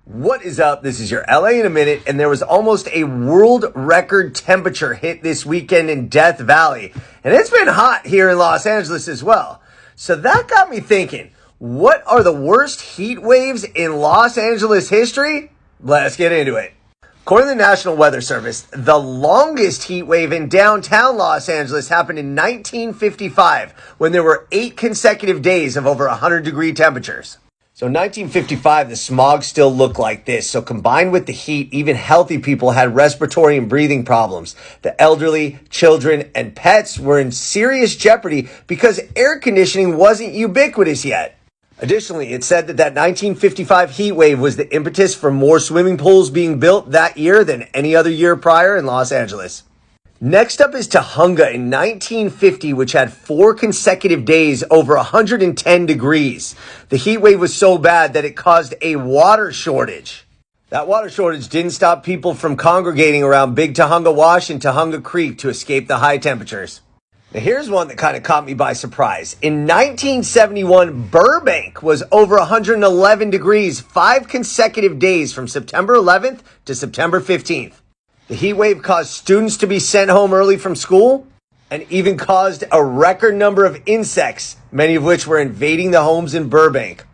What is up? This is your LA in a minute, and there was almost a world record temperature hit this weekend in Death Valley. And it's been hot here in Los Angeles as well. So that got me thinking, what are the worst heat waves in Los Angeles history? Let's get into it. According to the National Weather Service, the longest heat wave in downtown Los Angeles happened in 1955, when there were 8 consecutive days of over 100-degree temperatures. So in 1955, the smog still looked like this. So combined with the heat, even healthy people had respiratory and breathing problems. The elderly, children, and pets were in serious jeopardy because air conditioning wasn't ubiquitous yet. Additionally, it said that 1955 heat wave was the impetus for more swimming pools being built that year than any other year prior in Los Angeles. Next up is Tahunga in 1950, which had 4 consecutive days over 110 degrees. The heat wave was so bad that it caused a water shortage. That water shortage didn't stop people from congregating around Big Tahunga Wash and Tahunga Creek to escape the high temperatures. Now here's one that kind of caught me by surprise. In 1971, Burbank was over 111 degrees 5 consecutive days from September 11th to September 15th. The heat wave caused students to be sent home early from school and even caused a record number of insects, many of which were invading the homes in Burbank.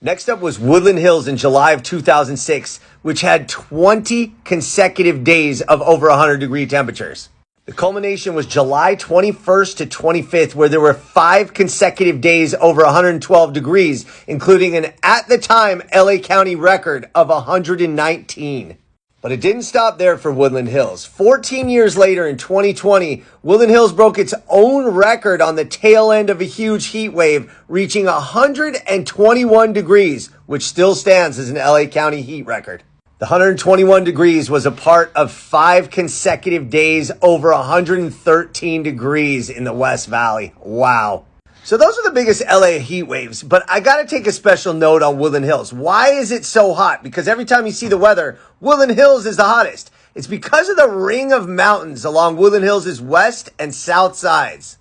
Next up was Woodland Hills in July of 2006, which had 20 consecutive days of over 100-degree temperatures. The culmination was July 21st to 25th, where there were 5 consecutive days over 112 degrees, including an, at the time, LA County record of 119. But it didn't stop there for Woodland Hills. 14 years later in 2020, Woodland Hills broke its own record on the tail end of a huge heat wave, reaching 121 degrees, which still stands as an LA County heat record. The 121 degrees was a part of 5 consecutive days over 113 degrees in the West Valley. Wow. So those are the biggest LA heat waves, but I gotta take a special note on Woodland Hills. Why is it so hot? Because every time you see the weather, Woodland Hills is the hottest. It's because of the ring of mountains along Woodland Hills' west and south sides.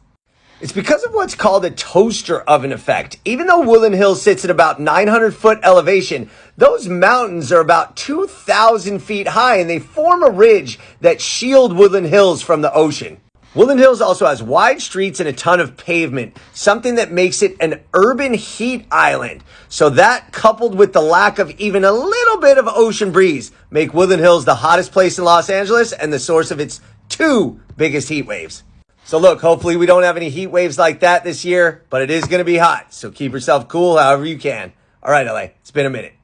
It's because of what's called a toaster oven effect. Even though Woodland Hills sits at about 900-foot elevation, those mountains are about 2,000 feet high, and they form a ridge that shield Woodland Hills from the ocean. Woodland Hills also has wide streets and a ton of pavement, something that makes it an urban heat island. So that, coupled with the lack of even a little bit of ocean breeze, make Woodland Hills the hottest place in Los Angeles and the source of its 2 biggest heat waves. So look, hopefully we don't have any heat waves like that this year, but it is going to be hot. So keep yourself cool however you can. All right, LA, it's been a minute.